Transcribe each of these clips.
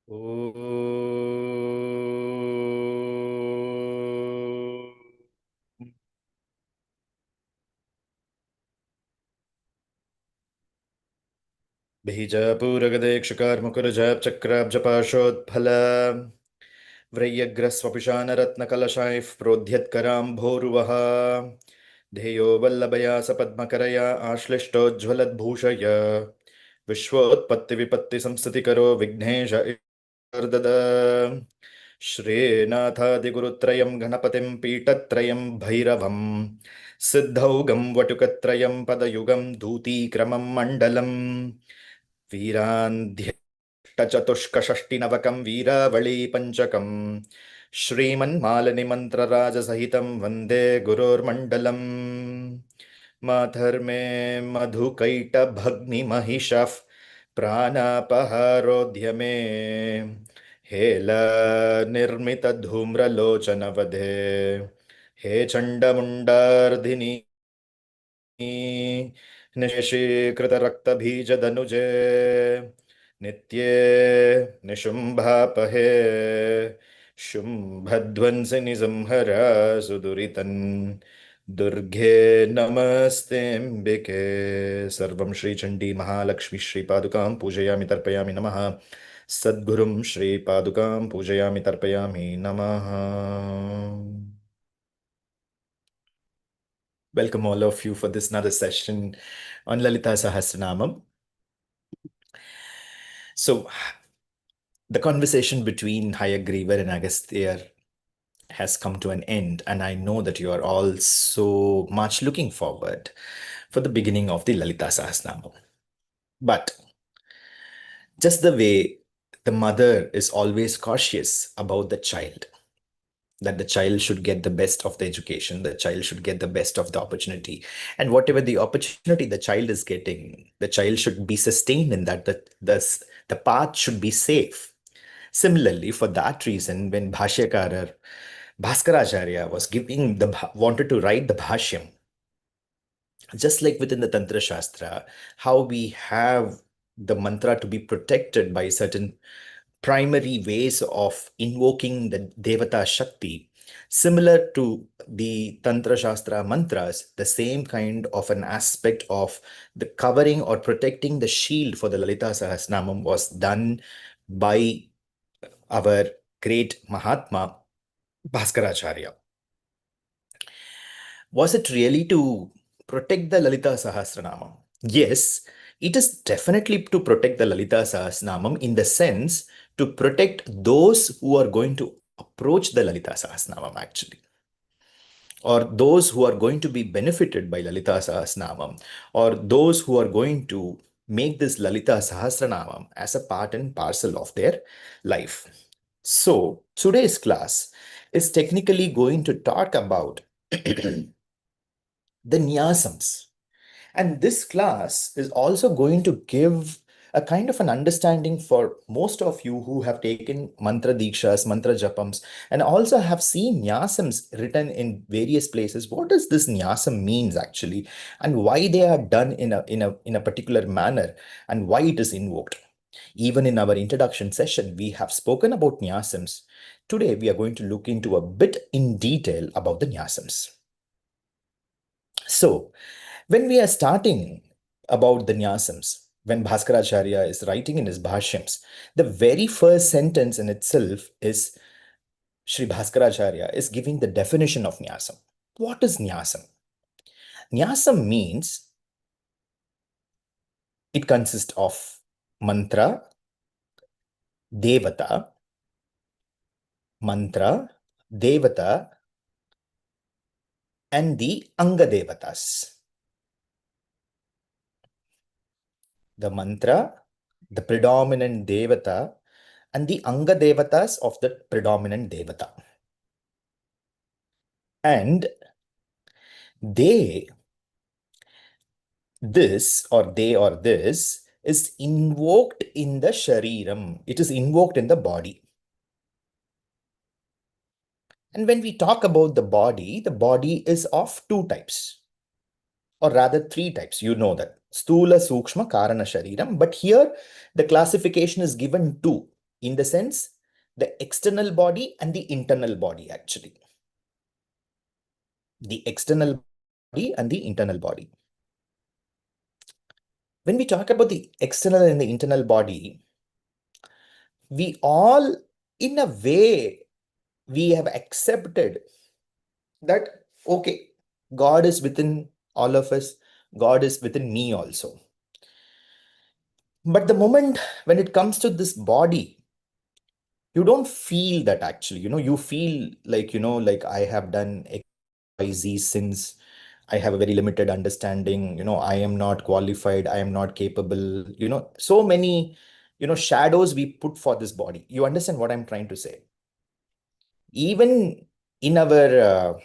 ॐ बीजपूरगदेक्षुकार्मुकुरजाब्चक्राब्जपाशोत्फल व्रय्यग्रस्वपिशानरत्नकलशायः प्रोद्यत्कराम्भोरुवः ध्येयो वल्लभया सपद्मकरया आश्लिष्टोज्ज्वलद्भूषय विश्वोत्पत्तिविपत्तिसंस्तुतिकरो विघ्नेश दद श्रीनाथादिगुरुत्रयं गणपतिं पीठत्रयं भैरवं सिद्धौघं वटुकत्रयं पदयुगं दूतीक्रमं मण्डलम् वीरान्ध्यष्टचतुष्कषष्टिनवकं वीरावळी पञ्चकं श्रीमन्मालनिमन्त्रराजसहितं वन्दे गुरोर्मण्डलम् माधर्मे मधुकैटभग्निमहिषः प्राणापहारोऽध्यमे हेलनिर्मितधूम्रलोचनवधे हे चण्डमुण्डार्धिनि निशीकृतरक्तबीजदनुजे नित्ये निशुम्भापहे शुम्भध्वंसिनि संहरा सुदुरितन् दुर्गे नमस्तेऽम्बिके सर्वं श्रीचण्डी महालक्ष्मी श्रीपादुकां पूजयामि तर्पयामि नमः सद्गुरुं श्रीपादुकां पूजयामि तर्पयामि नमः. Welcome all of you for this another session on Lalitha Sahasranamam. So, the conversation between Hayagriva and Agastya has come to an end, and I know that you are all so much looking forward for the beginning of the Lalita Sahasranamam. But just the way the mother is always cautious about the child, that the child should get the best of the education, the child should get the best of the opportunity, and whatever the opportunity the child is getting, the child should be sustained in that, the path should be safe. Similarly, for that reason, when Bhashyakarar Bhaskaracharya was wanted to write the Bhashyam, just like within the Tantra Shastra, how we have the mantra to be protected by certain primary ways of invoking the Devata Shakti, similar to the Tantra Shastra mantras, the same kind of an aspect of the covering or protecting the shield for the Lalita Sahasranamam was done by our great Mahatma Bhaskaracharya. Was it really to protect the Lalita Sahasranamam? Yes, it is definitely to protect the Lalita Sahasranamam in the sense to protect those who are going to approach the Lalita Sahasranamam actually, or those who are going to be benefited by Lalita Sahasranamam, or those who are going to make this Lalita Sahasranamam as a part and parcel of their life. So, today's class is technically going to talk about the Nyasams. And this class is also going to give a kind of an understanding for most of you who have taken mantra dikshas, mantra japams, and also have seen nyasams written in various places. What does this nyasam means actually, and why they are done in a particular manner, and why it is invoked. Even in our introduction session, we have spoken about nyasams. Today, we are going to look into a bit in detail about the nyasams. So, when we are starting about the Nyasams, when Bhaskaracharya is writing in his Bhashyams, the very first sentence in itself is Shri Bhaskaracharya is giving the definition of Nyasam. What is Nyasam? Nyasam means it consists of mantra, devata, mantra, devata, and the Anga Devatas. The mantra, the predominant devata, and the Anga Devatas of the predominant devata. And they, this or they or this is invoked in the shariram. It is invoked in the body. And when we talk about the body is of two types, or rather three types. You know that. Stula, Sukshma, Karana, Shariram. But here the classification is given two. in the sense the external body and the internal body, actually. The external body and the internal body. When we talk about the external and the internal body, we all, in a way, we have accepted that, okay, God is within all of us, God is within me also. But the moment when it comes to this body, you don't feel that actually. You feel like, like I have done XYZ sins. I have a very limited understanding. I am not qualified. I am not capable. So many, shadows we put for this body. You understand what I'm trying to say? Even in our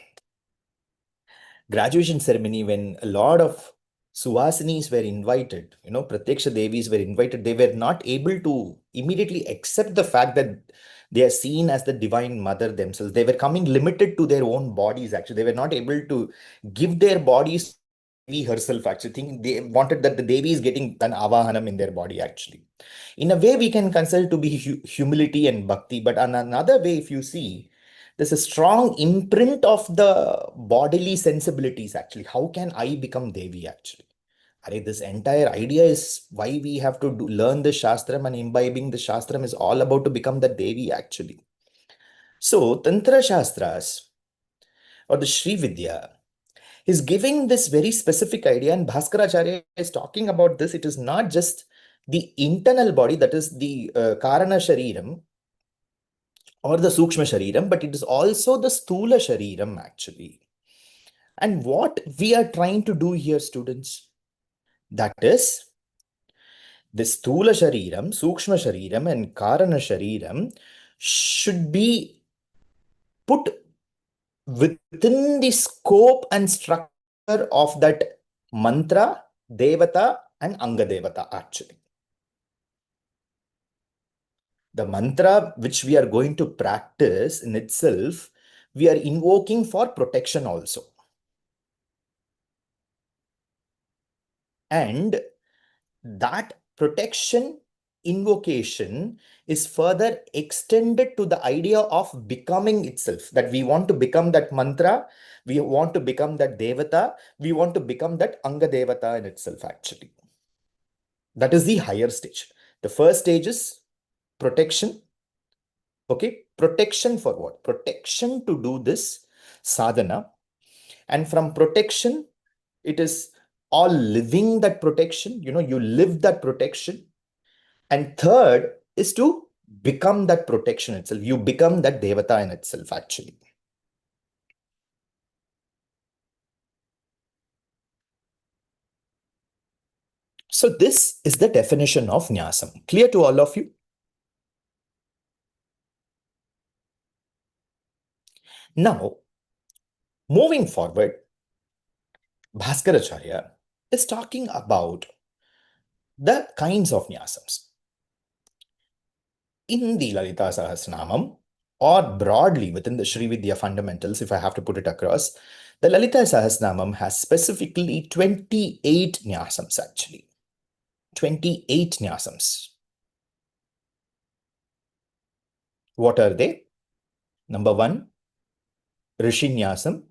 graduation ceremony, when a lot of Suhasinis were invited, Pratyaksha Devis were invited, they were not able to immediately accept the fact that they are seen as the divine mother themselves. They were coming limited to their own bodies, actually. They were not able to give their bodies to Devi herself, actually. Think they wanted that the Devi is getting an avahanam in their body, actually. In a way, we can consider to be humility and bhakti, but on another way, if you see, there's a strong imprint of the bodily sensibilities, actually. How can I become Devi, actually? This entire idea is why we have to learn the Shastram, and imbibing the Shastram is all about to become the Devi, actually. So, Tantra Shastras or the Shri Vidya is giving this very specific idea, and Bhaskaracharya is talking about this. It is not just the internal body, that is the Karana Shariram, or the Sukshma Shariram, but it is also the Sthula Shariram, actually. And what we are trying to do here, students, that is the Sthula Shariram, Sukshma Shariram, and Karana Shariram should be put within the scope and structure of that mantra, Devata, and Anga Devata, actually. The mantra which we are going to practice in itself, we are invoking for protection also. And that protection invocation is further extended to the idea of becoming itself, that we want to become that mantra, we want to become that devata, we want to become that anga devata in itself, actually. That is the higher stage. The first stage is protection. Okay, protection for what? Protection to do this sadhana. And from protection, it is all living that protection. You live that protection. And third is to become that protection itself. You become that devata in itself, actually. So this is the definition of Nyasam. Clear to all of you? Now, moving forward, Bhaskaracharya is talking about the kinds of Nyasams. In the Lalita Sahasranamam, or broadly within the Shri Vidya fundamentals, if I have to put it across, the Lalita Sahasranamam has specifically 28 Nyasams, actually. 28 Nyasams. What are they? Number one, Rishi Nyasam.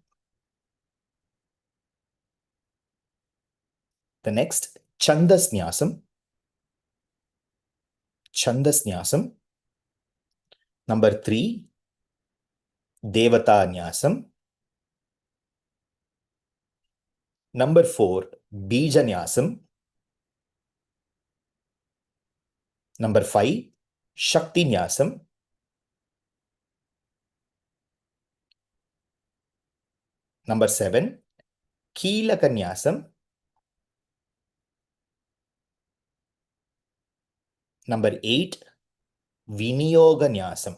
The next, Chandas Nyasam. Chandas Nyasam. Number three, Devata Nyasam. Number four, Bija Nyasam. Number five, Shakti Nyasam. Number seven, Keelaka Nyasam. Number eight, Viniyoga Nyasam.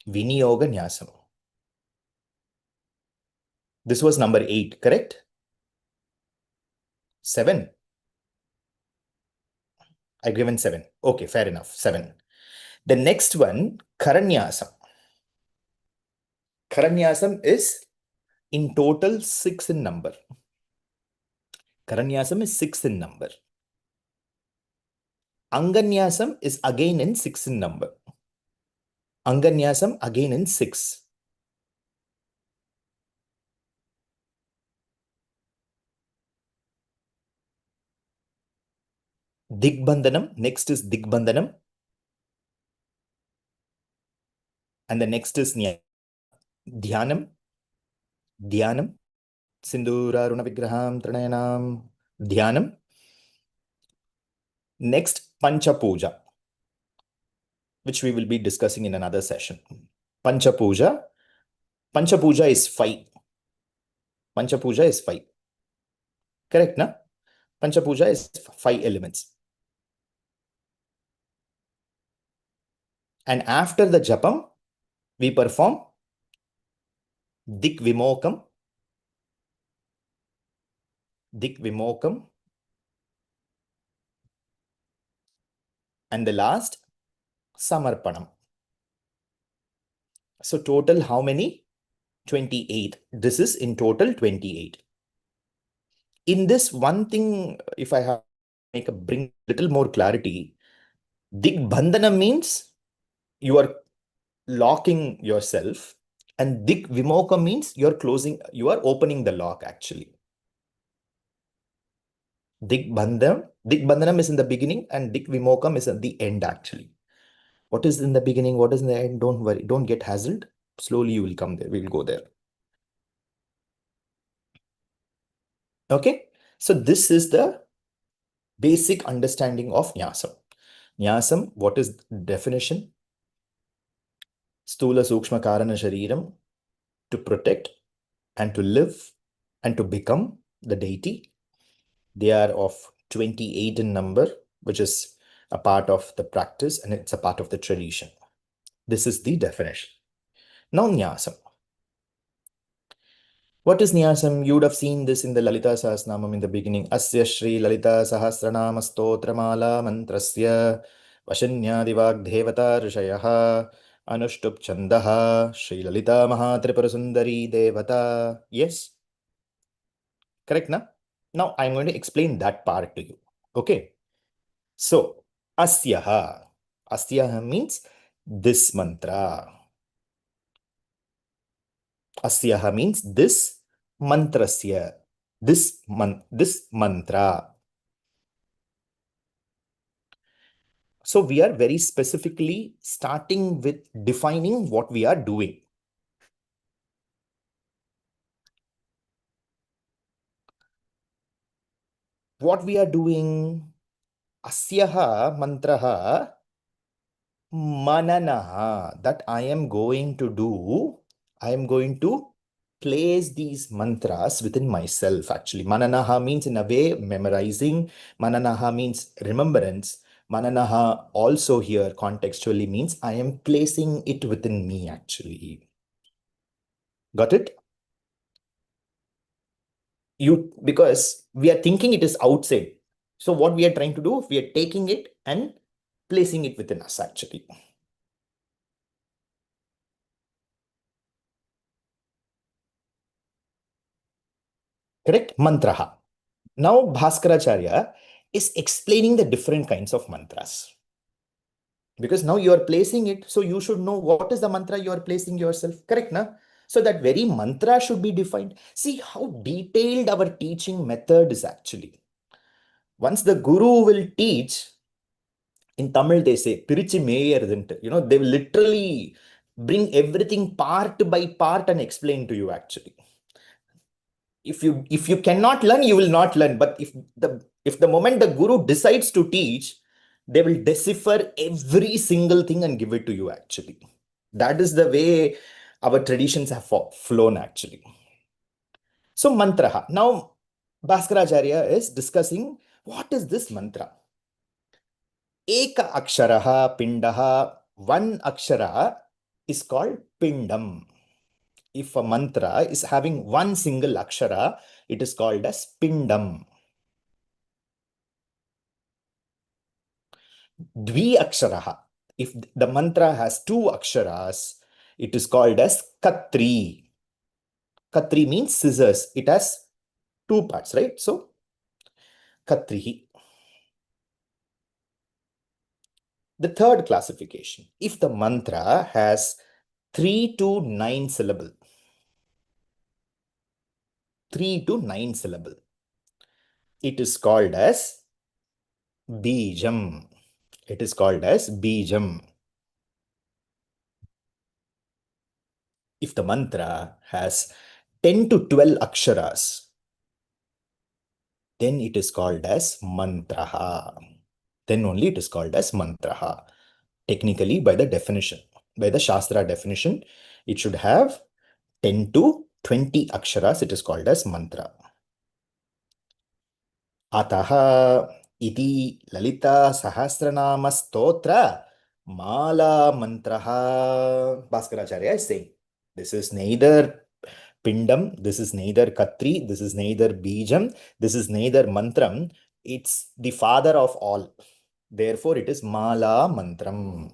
Viniyoga Nyasam. This was number eight, correct? Seven. I given seven. Okay, fair enough. Seven. The next one, Karanyasam. Karanyasam is in total six in number. Karanyasam is six in number. Anganyasam is again in 6 in number. Anganyasam again in 6. Digbandhanam, next is Digbandhanam. And the next is Dhyanam. Dhyanam. Sindhuraruna Vigraham Tranayanam. Dhyanam. Next, Pancha Puja, which we will be discussing in another session. Pancha Puja. Pancha Puja is 5. Pancha Puja is 5. Correct, na? Pancha Puja is 5 elements. And after the Japam, we perform Dik Vimokam. Dik Vimokam. And the last, Samarpanam. So total how many? 28. This is in total 28. In this one thing, if I have to bring little more clarity, Digbandhana means you are locking yourself, and Dik Vimoka means you are opening the lock actually. Digbandhanam is in the beginning and Dik Vimokam is at the end actually. What is in the beginning? What is in the end? Don't worry. Don't get hassled. Slowly you will come there. We'll go there. Okay. So this is the basic understanding of Nyasam. Nyasam, what is definition? Stula Sukshma Karana Shariram, to protect and to live and to become the deity. They are of 28 in number, which is a part of the practice and it's a part of the tradition. This is the definition. Now, Nyasam. What is Nyasam? You would have seen this in the Lalita Sahasranama in the beginning. Asya Shri Lalita Sahasranama Stotramala Mantrasya Vashanyadivag Devata Rishayaha Anushtup Chandaha Shri Lalita Mahatripurasundari Devata. Yes, correct, na? Now I'm going to explain that part to you. Okay. So, Asyaha. Asyaha means this mantra. Asyaha means this mantrasya. This mantra. So we are very specifically starting with defining what we are doing. What we are doing, asyaha mantraha mananaha, that I am going to do, I am going to place these mantras within myself actually. Mananaha means in a way memorizing. Mananaha means remembrance. Mananaha also here contextually means I am placing it within me actually. Got it? Because we are thinking it is outside. So what we are trying to do, we are taking it and placing it within us actually. Correct? Mantraha. Now Bhaskaracharya is explaining the different kinds of mantras. Because now you are placing it, so you should know what is the mantra you are placing yourself. Correct, na? So that very mantra should be defined. See how detailed our teaching method is actually. Once the guru will teach, in Tamil they say, Pirichi Meyeruduntu. They will literally bring everything part by part and explain to you actually. If you cannot learn, you will not learn. But if the moment the guru decides to teach, they will decipher every single thing and give it to you actually. That is the way our traditions have flown actually. So mantra. Now Bhaskaracharya is discussing what is this mantra. Eka aksharaha pindaha. One akshara is called pindam. If a mantra is having one single akshara, it is called as pindam. Dvi aksharaha. If the mantra has two aksharas, it is called as katri. Katri means scissors. It has two parts, right? So, katrihi. The third classification, if the mantra has 3 to 9 syllable, 3 to 9 syllable, it is called as Bijam. It is called as Bijam. If the mantra has 10 to 12 aksharas, then it is called as mantraha. Then only it is called as mantraha. Technically, by the definition, by the Shastra definition, it should have 10 to 20 aksharas. It is called as mantra. अतः इति ललिता सहस्रनाम स्तोत्र माला mantraha. Bhaskaracharya is saying this is neither pindam, this is neither katri, this is neither bijam, this is neither mantram. It's the father of all. Therefore, it is mala mantram.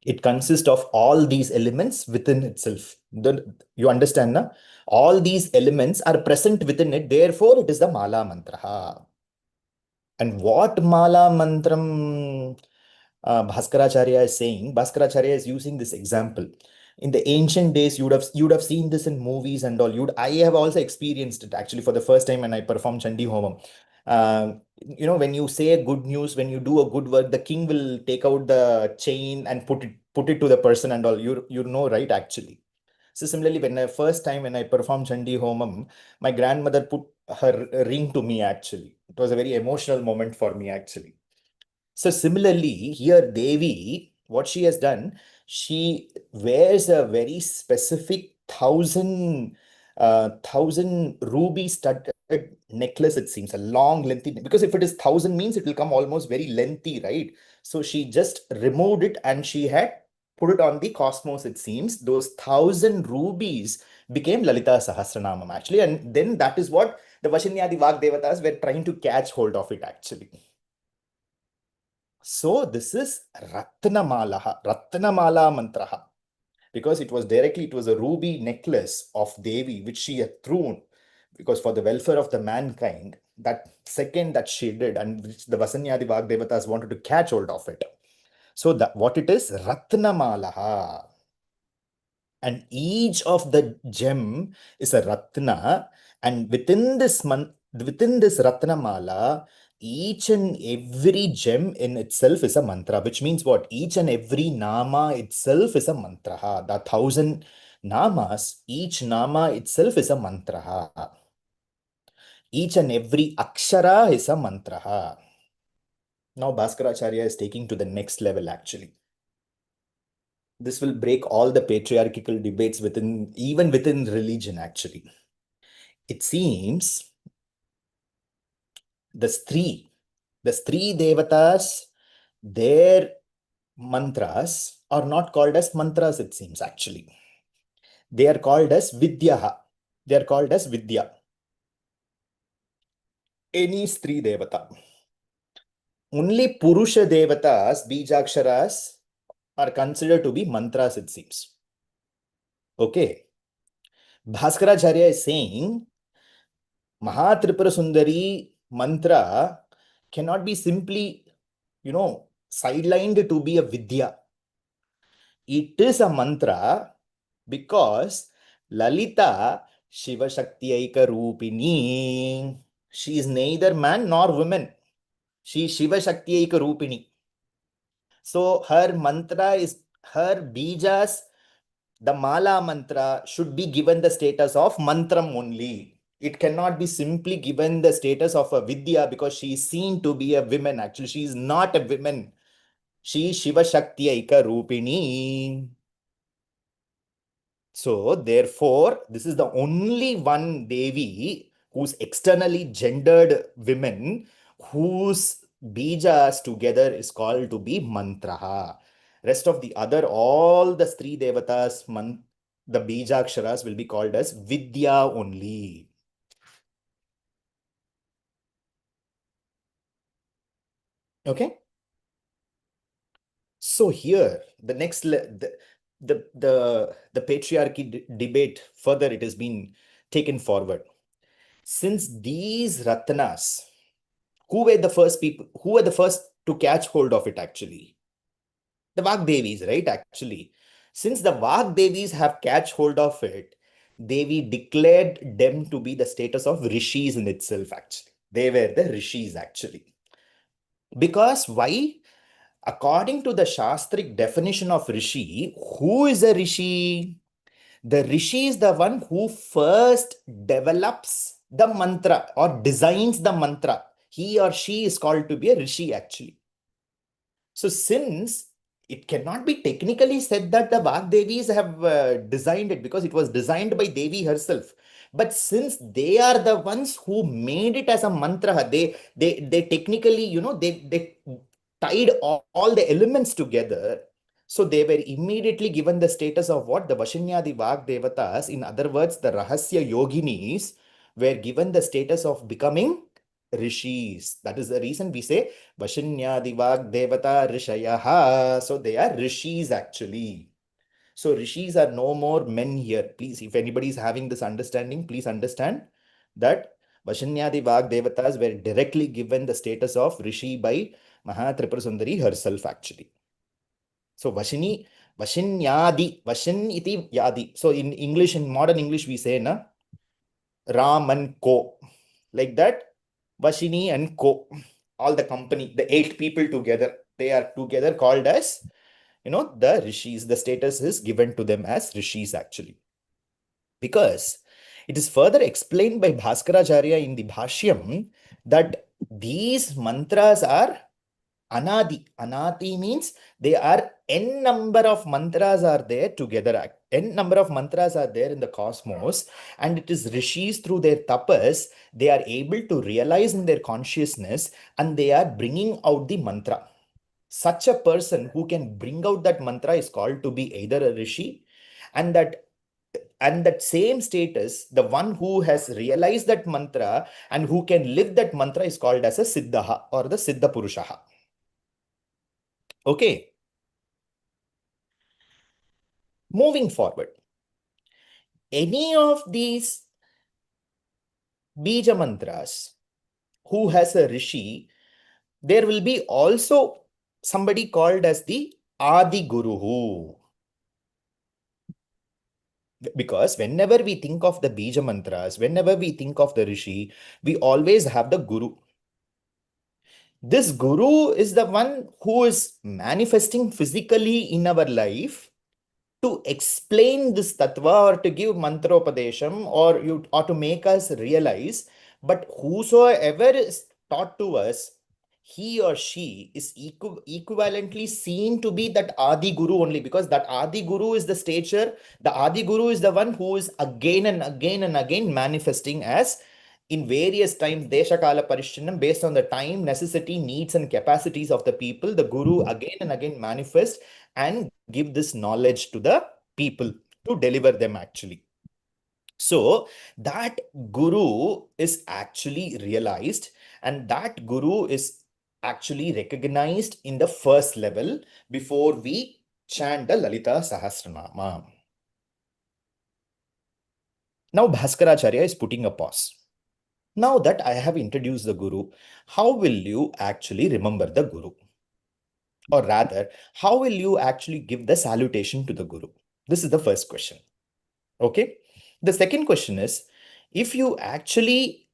It consists of all these elements within itself. You understand, na? All these elements are present within it. Therefore, it is the mala mantra. And what mala mantram Bhaskaracharya is saying? Bhaskaracharya is using this example. In the ancient days, you would have seen this in movies and all. I have also experienced it actually for the first time when I performed Chandi Homam. When you say good news, when you do a good work, the king will take out the chain and put it to the person and all. You know, right? Actually. So similarly, first time when I performed Chandi Homam, my grandmother put her ring to me actually. It was a very emotional moment for me actually. So similarly, here Devi, what she has done, she wears a very specific thousand ruby studded necklace, it seems, a long, lengthy, because if it is thousand means it will come almost very lengthy, right? So she just removed it and she had put it on the cosmos, it seems. Those thousand rubies became Lalita Sahasranamam actually, and then that is what the Vashinyadi Vag Devatas were trying to catch hold of it actually. So this is Ratnamala Mantraha, because it was a ruby necklace of Devi which she had thrown, because for the welfare of the mankind, that second that she did, and which the Vasanyadi Vagdevatas wanted to catch hold of it. So that what it is, Ratnamalaha. And each of the gem is a ratna, and within this ratna mala, each and every gem in itself is a mantra, which means what? Each and every nama itself is a mantra. The thousand namas, each nama itself is a mantra. Each and every akshara is a mantra. Now Bhaskaracharya is taking to the next level actually. This will break all the patriarchal debates even within religion actually. It seems the three devatas, their mantras are not called as mantras, it seems actually. They are called as vidyaha. They are called as vidya. Any three devata. Only Purusha devatas, bijaksharas, are considered to be mantras, it seems. Okay. Bhaskaracharya is saying Mahatripura Sundari mantra cannot be simply, sidelined to be a vidya. It is a mantra because Lalita Shiva Shakti Aika Rupini. She is neither man nor woman. She is Shiva Shakti Aika Rupini. So her mantra is her bijas, the mala mantra should be given the status of mantram only. It cannot be simply given the status of a vidya because she is seen to be a woman. Actually, she is not a woman. She is Shiva Shakti Aika Rupini. So, therefore, this is the only one Devi who's externally gendered women whose bijas together is called to be mantraha. Rest of the other, all the three devatas, the bijaksharas will be called as vidya only. Okay. So here, the next the patriarchy debate further it has been taken forward. Since these ratnas Who were the first people? Who were the first to catch hold of it actually? The Vagdevis, right? Actually, since the Vagdevis have catch hold of it, Devi declared them to be the status of rishis in itself. Actually, they were the rishis actually. Because why? According to the Shastric definition of rishi, who is a rishi? The rishi is the one who first develops the mantra or designs the mantra. He or she is called to be a rishi actually. So since it cannot be technically said that the Vagdevis have designed it because it was designed by Devi herself. But since they are the ones who made it as a mantra, they technically, they tied all the elements together. So they were immediately given the status of what? The Vashinyadi Vagdevatas. In other words, the Rahasya Yoginis were given the status of becoming rishis. That is the reason we say Vashinyadivag Devata Rishayaha. So they are rishis actually. So rishis are no more men here. Please, if anybody is having this understanding, please understand that Vashinyadivag Devatas were directly given the status of rishi by Maha Tripura Sundari herself actually. So Vashinyadi, Vashin iti Yadi. So in English, in modern English, we say na Ram and Co. Like that, Vashini and Co. All the company, the 8 people together, they are together called as, the rishis. The status is given to them as rishis actually. Because it is further explained by Bhaskaracharya in the Bhashyam that these mantras are Anadi. Anadi means they are n number of mantras are there together. N number of mantras are there in the cosmos, and it is rishis through their tapas, they are able to realize in their consciousness and they are bringing out the mantra. Such a person who can bring out that mantra is called to be either a rishi, and that same status, the one who has realized that mantra and who can live that mantra is called as a siddhaha or the siddha purushaha. Okay. Moving forward, any of these Bija mantras who has a rishi, there will be also somebody called as the Adi Guru. Because whenever we think of the Bija mantras, whenever we think of the rishi, we always have the Guru. This Guru is the one who is manifesting physically in our life to explain this tattva or to give mantropadesham or to make us realize. But whosoever is taught to us, he or she is equivalently seen to be that Adi Guru only, because that Adi Guru is the stature. The Adi Guru is the one who is again and again and again manifesting as in various times, Desha Kala Parishinam, based on the time, necessity, needs, and capacities of the people, the Guru again and again manifests and give this knowledge to the people to deliver them actually. So that Guru is actually realized, and that Guru is actually recognized in the first level before we chant the Lalita Sahasranama. Now Bhaskaracharya is putting a pause. Now that I have introduced the Guru, how will you actually remember the Guru? Or rather, how will you actually give the salutation to the Guru? This is the first question. Okay. The second question is, if you actually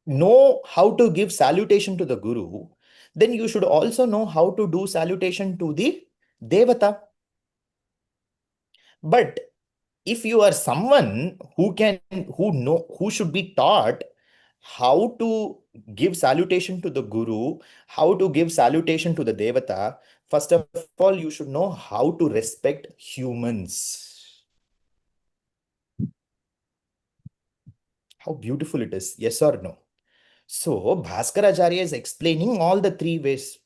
know how to give salutation to the Guru, then you should also know how to do salutation to the Devata. But if you are someone who should be taught how to give salutation to the Guru, how to give salutation to the Devata, first of all, you should know how to respect humans. How beautiful it is, yes or no? So Bhaskaracharya is explaining all the 3 ways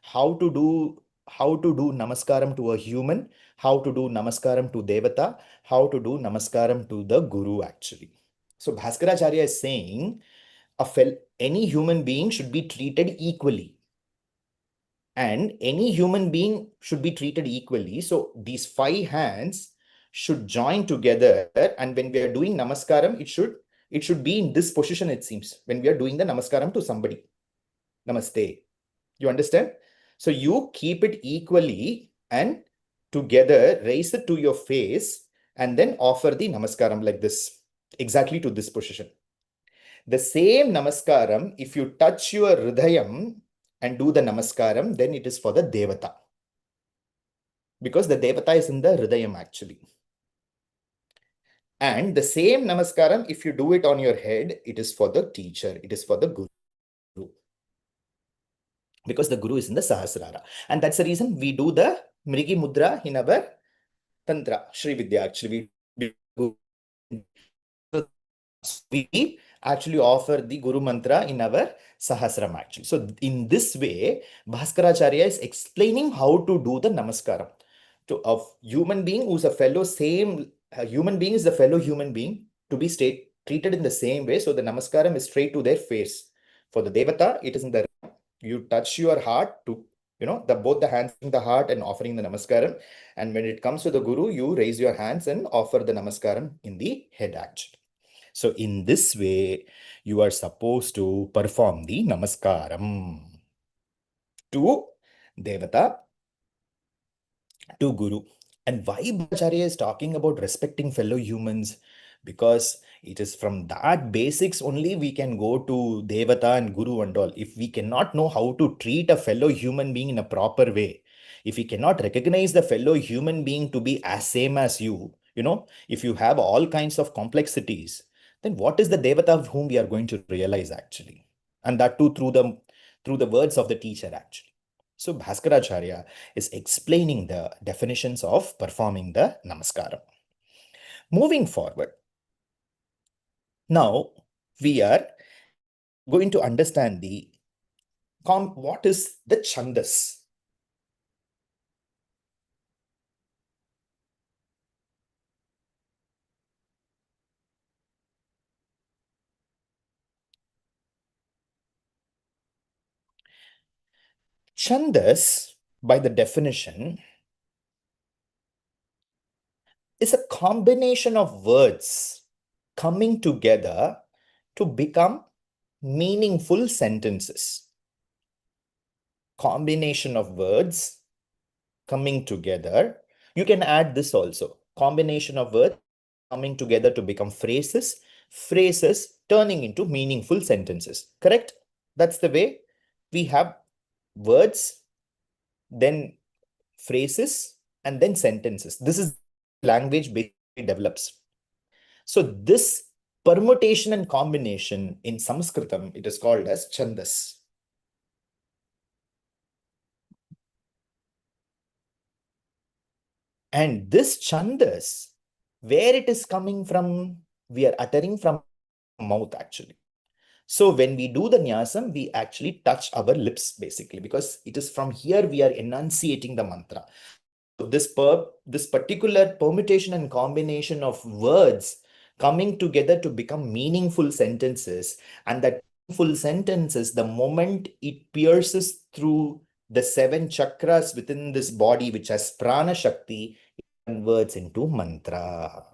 how to do namaskaram to a human, how to do namaskaram to Devata, how to do namaskaram to the Guru actually. So Bhaskaracharya is saying any human being should be treated equally. And any human being should be treated equally. So these 5 hands should join together. And when we are doing namaskaram, it should be in this position, it seems, when we are doing the namaskaram to somebody. Namaste. You understand? So you keep it equally and together raise it to your face and then offer the namaskaram like this, exactly to this position. The same namaskaram, if you touch your hridayam and do the namaskaram, then it is for the devata. Because the devata is in the hridayam actually. And the same namaskaram, if you do it on your head, it is for the teacher, it is for the guru. Because the guru is in the Sahasrara. And that's the reason we do the Mrigi Mudra in our Tantra, Shri Vidya actually. We actually offer the Guru Mantra in our Sahasram actually. So in this way, Bhaskaracharya is explaining how to do the Namaskaram to a human being who's a fellow same, a human being is a fellow human being to be treated in the same way. So the Namaskaram is straight to their face. For the Devata, it is in the, you touch your heart to, the both the hands in the heart and offering the Namaskaram. And when it comes to the Guru, you raise your hands and offer the Namaskaram in the head actually. So in this way, you are supposed to perform the namaskaram to Devata, to Guru. And why Bhacharya is talking about respecting fellow humans? Because it is from that basics only we can go to Devata and Guru and all. If we cannot know how to treat a fellow human being in a proper way, if we cannot recognize the fellow human being to be as same as you, if you have all kinds of complexities, then what is the Devata of whom we are going to realize actually? And that too through the words of the teacher actually. So Bhaskaracharya is explaining the definitions of performing the namaskaram. Moving forward, now we are going to understand what is the Chandas. Chandas, by the definition, is a combination of words coming together to become meaningful sentences. Combination of words coming together. You can add this also. Combination of words coming together to become phrases, phrases turning into meaningful sentences. Correct? That's the way we have words, then phrases, and then sentences. This is language basically develops. So this permutation and combination in Sanskritam, it is called as Chandas. And this Chandas, where it is coming from, we are uttering from mouth actually. So when we do the Nyasam, we actually touch our lips basically, because it is from here we are enunciating the mantra. So this particular permutation and combination of words coming together to become meaningful sentences, and that meaningful sentences, the moment it pierces through the 7 chakras within this body, which has prana Shakti, it converts into mantra.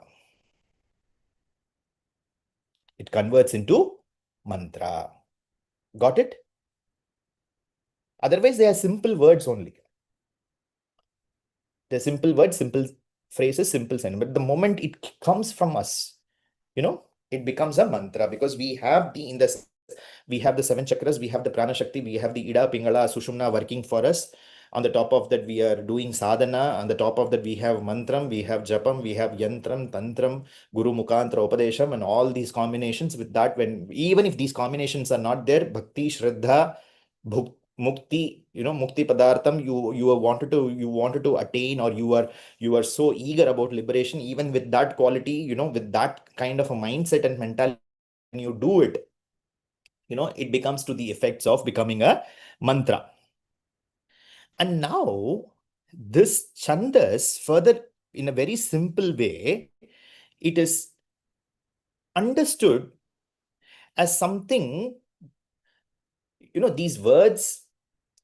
It converts into mantra. Got it? Otherwise, they are simple words only. They're simple words, simple phrases, simple sentence. But the moment it comes from us, it becomes a mantra, because we have the 7 chakras, we have the prana shakti, we have the ida pingala sushumna working for us. On the top of that, we are doing sadhana. On the top of that, we have mantram, we have japam, we have yantram, tantram, guru mukantra upadesham, and all these combinations. With that, when even if these combinations are not there, bhakti, shraddha, mukti, mukti padartham, you wanted to attain, or you are so eager about liberation, even with that quality, with that kind of a mindset and mentality, when you do it, it becomes to the effects of becoming a mantra. And now this chandas further, in a very simple way, it is understood as something, these words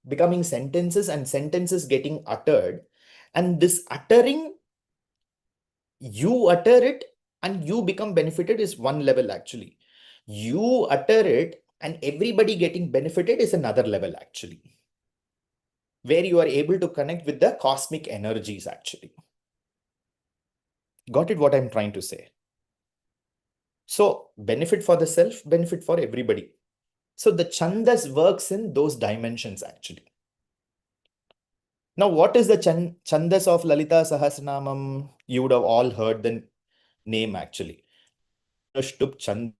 becoming sentences and sentences getting uttered, and this uttering, you utter it and you become benefited, is one level actually. You utter it and everybody getting benefited is another level actually, where you are able to connect with the cosmic energies actually. Got it what I'm trying to say? So benefit for the self, benefit for everybody. So the chandas works in those dimensions actually. Now, what is the chandas of Lalita Sahasranamam? You would have all heard the name actually. Anushtup Chand.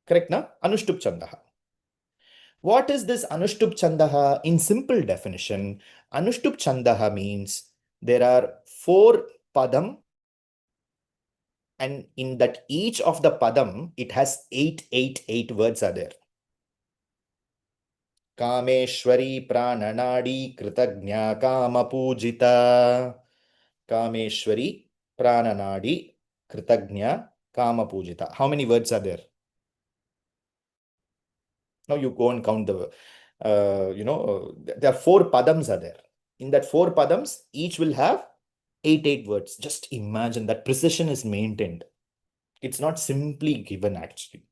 Correct, na? Anushtup Chandaha. What is this Anushtup Chandaha? In simple definition, Anushtup Chandaha means there are four padam, and in that each of the padam, it has eight words are there. Kameshwari Prananadi Kritagnya Kama Pujita. Kameshwari Prananadi Kritagnya Kama Pujita. How many words are there? Now you go and count the, there are four padams are there. In that four padams, each will have eight words. Just imagine that precision is maintained. It's not simply given actually.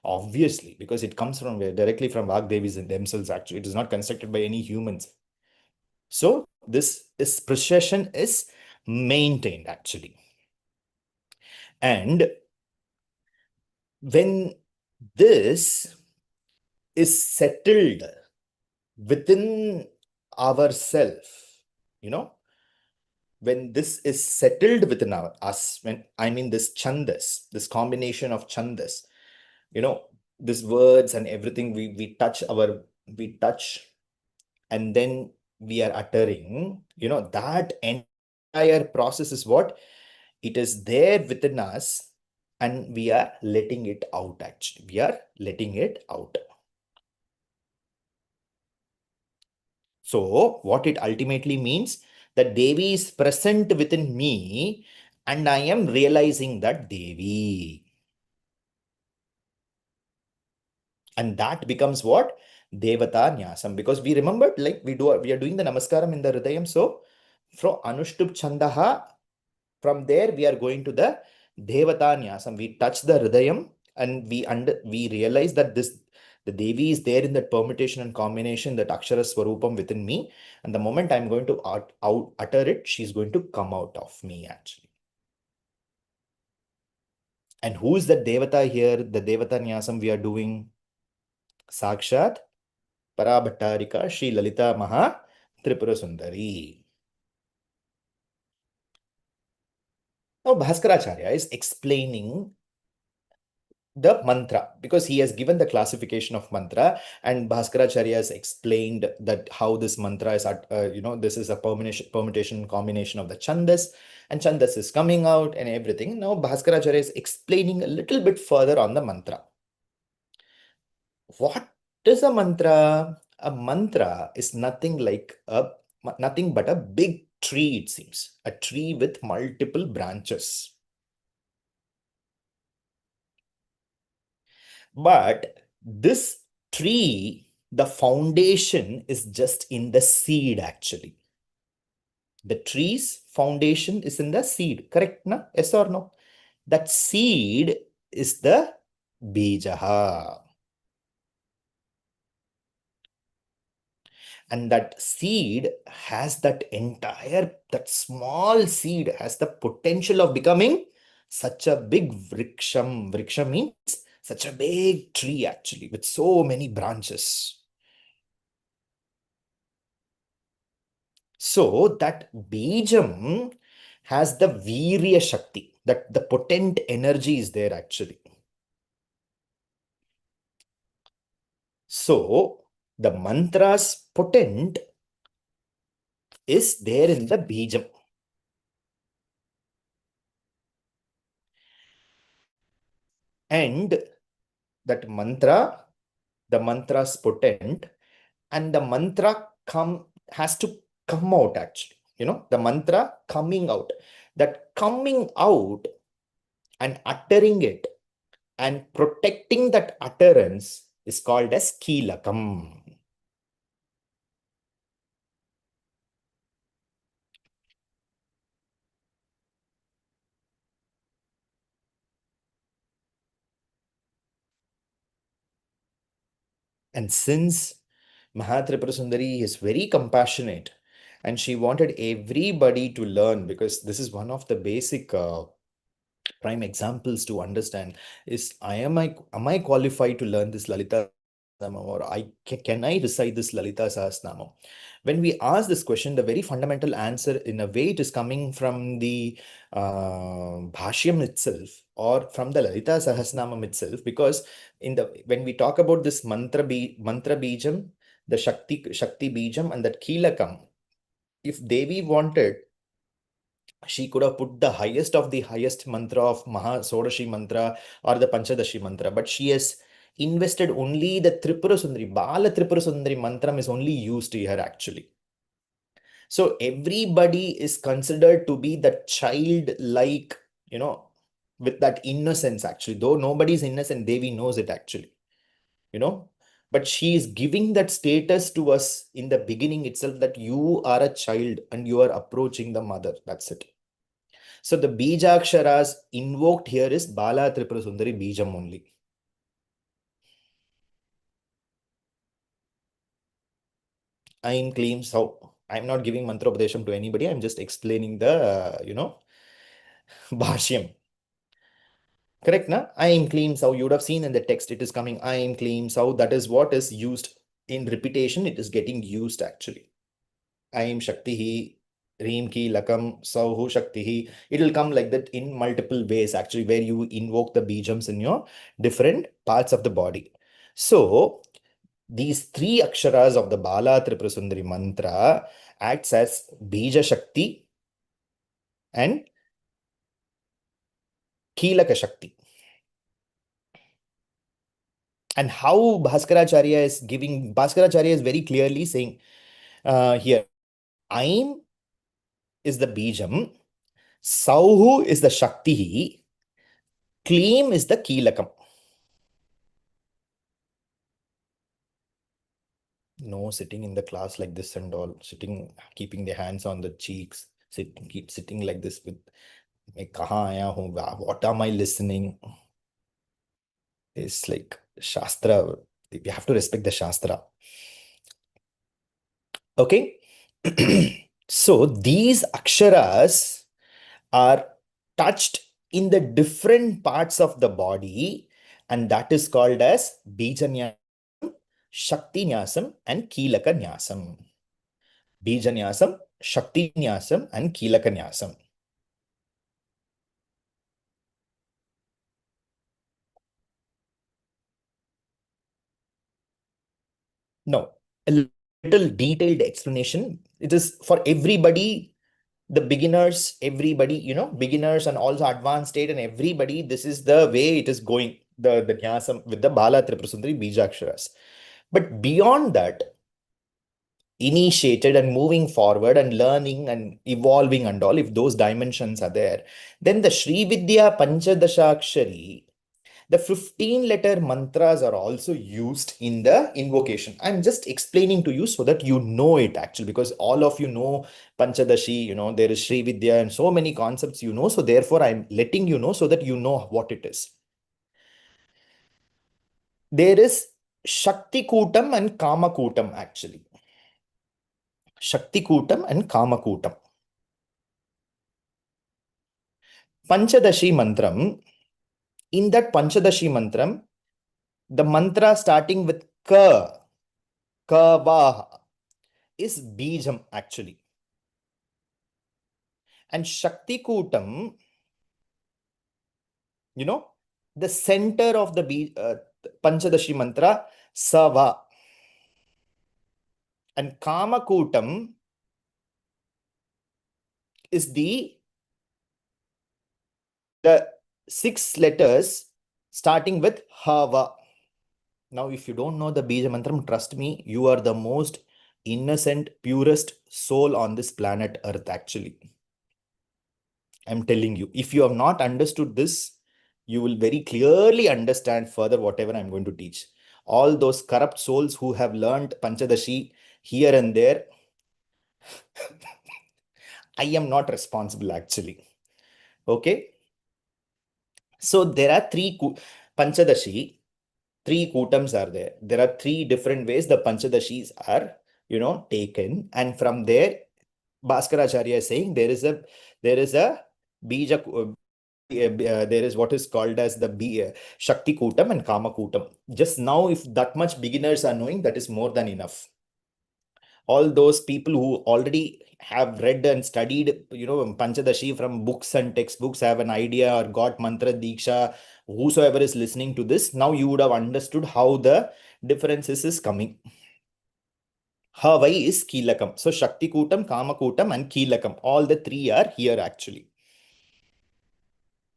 Obviously, because it comes from directly from Vagdevis themselves actually. It is not constructed by any humans. So this precision is maintained actually. And when this is settled within ourself, you know, when this is settled within us, when I mean this chandas, this combination of chandas, you know, these words and everything we touch and then we are uttering, you know, that entire process is what it is there within us, and we are letting it out actually. We are letting it out. So, what it ultimately means that Devi is present within me, and I am realizing that Devi. And that becomes what? Devata Nyasam. Because we remembered, like we are doing the Namaskaram in the Hridayam. So, from Anushtup Chandaha, from there we are going to the Devata Nyasam. We touch the Hridayam and we realize that the Devi is there in that permutation and combination, that Akshara Swarupam within me. And the moment I'm going to utter it, she's going to come out of me actually. And who is that Devata here? The Devata Nyasam we are doing Sakshat Parabhattarika Shri Lalita Maha Tripura Sundari. Now Bhaskaracharya is explaining the mantra, because he has given the classification of mantra, and Bhaskaracharya has explained that how this mantra is this is a permutation combination of the chandas, and chandas is coming out and everything. Now Bhaskaracharya is explaining a little bit further on the mantra. What is a mantra? A mantra is nothing but a big tree, it seems, a tree with multiple branches. But this tree, the foundation is just in the seed actually. The tree's foundation is in the seed, correct? Na? Yes or no? That seed is the Bijaha. And that seed has that small seed has the potential of becoming such a big vriksham. Vriksha means such a big tree actually, with so many branches. So that Bijam has the Virya Shakti, that the potent energy is there actually. So the mantra's potent is there in the Bijam. And that mantra, the mantra's potent, and the mantra has to come out actually. You know, the mantra coming out. That coming out and uttering it and protecting that utterance is called as Kilakam. And since Mahatripura Sundari is very compassionate and she wanted everybody to learn, because this is one of the basic prime examples to understand is am I qualified to learn this Lalita Sahasranama, or can I recite this Lalita Sahasranama? When we ask this question, the very fundamental answer in a way it is coming from the Bhashyam itself or from the Lalita Sahasranamam itself, because in the when we talk about this mantra bijam, the Shakti bijam and that Kilakam, if Devi wanted, she could have put the highest of the highest mantra of Maha Sodashi mantra or the Panchadashi mantra, but she has invested only the Tripura Sundari, Bala Tripura Sundari mantram is only used here actually. So everybody is considered to be the child-like, with that innocence actually. Though nobody is innocent, Devi knows it actually, you know. But she is giving that status to us in the beginning itself that you are a child and you are approaching the mother. That's it. So the Bijaksharas invoked here is Bala Tripura Sundari Bijam only. Aim claims how I'm not giving mantra upadesham to anybody. I'm just explaining the Bhashyam. Correct, na? Aim claims how you would have seen in the text it is coming. Aim claims how that is what is used in repetition. It is getting used actually. Aim Shakti Reem ki Lakam Sauhu Shakti. It will come like that in multiple ways actually, where you invoke the bijams in your different parts of the body. So these three aksharas of the Bala Tripura Sundari mantra acts as Bija Shakti and Kilaka Shakti. And how Bhaskaracharya is very clearly saying here, Aim is the Bijam, Sauhu is the Shakti, Kleem is the Kilakam. No sitting in the class like this and all, sitting, keeping their hands on the cheeks, keep sitting like this with, what am I listening? It's like Shastra. We have to respect the Shastra. Okay. So these aksharas are touched in the different parts of the body, and that is called as Bijanyasam, Shakti Nyasam, and Kilaka Nyasam. Bijanyasam, Shakti Nyasam, and Kilaka Nyasam. No, a little detailed explanation. It is for everybody, the beginners, everybody, beginners and also advanced state and everybody. This is the way it is going, the Nyasam with the Bala Tripura Sundari Bijaksharas. But beyond that, initiated and moving forward and learning and evolving and all, if those dimensions are there, then the Shri Vidya Panchadashakshari, the 15 letter mantras are also used in the invocation. I'm just explaining to you so that you know it actually, because all of you know Panchadashi, there is Sri Vidya and so many concepts, so therefore I'm letting you know so that you know what it is. There is Shakti Kutam and Kama Kutam actually. Shakti Kutam and Kama Kutam. Panchadashi mantram, in that Panchadashi mantram, the mantra starting with Ka, is Bijam actually. And Shakti Kutam, the center of the Panchadashi mantra, Sava. And Kama Kutam is the 6 letters starting with Hava. Now, if you don't know the Bija Mantram, trust me, you are the most innocent, purest soul on this planet Earth, actually. I'm telling you, if you have not understood this, you will very clearly understand further whatever I'm going to teach. All those corrupt souls who have learned Panchadashi here and there, I am not responsible actually. Okay. So there are three Panchadashi. Three kutams are there. There are three different ways the Panchadashis are, taken. And from there, Bhaskaracharya is saying there is a Bija, there is what is called as the Shakti Kutam and Kama Kutam. Just now, if that much beginners are knowing, that is more than enough. All those people who already have read and studied, Panchadashi from books and textbooks have an idea or got mantra diksha, whosoever is listening to this, now you would have understood how the differences is coming. Havai is Kilakam. So Shakti Kutam, Kama Kutam, and Kilakam. All the three are here actually.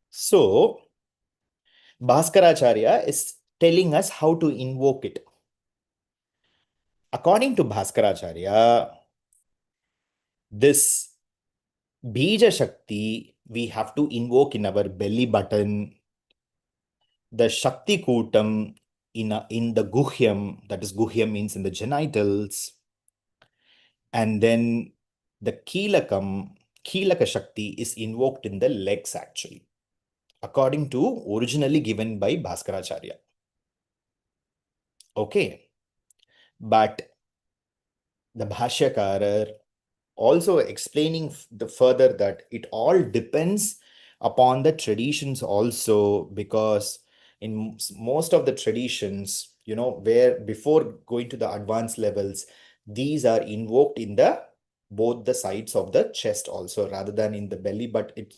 So Bhaskaracharya is telling us how to invoke it. According to Bhaskaracharya, this Bija Shakti we have to invoke in our belly button, the Shakti Kutam in the Guhyam, that is Guhyam means in the genitals, and then the Kilaka Shakti is invoked in the legs actually, according to originally given by Bhaskaracharya. Okay, but the Bhashyakarar also explaining the further that it all depends upon the traditions also, because in most of the traditions, where before going to the advanced levels, these are invoked in the both the sides of the chest also, rather than in the belly, but it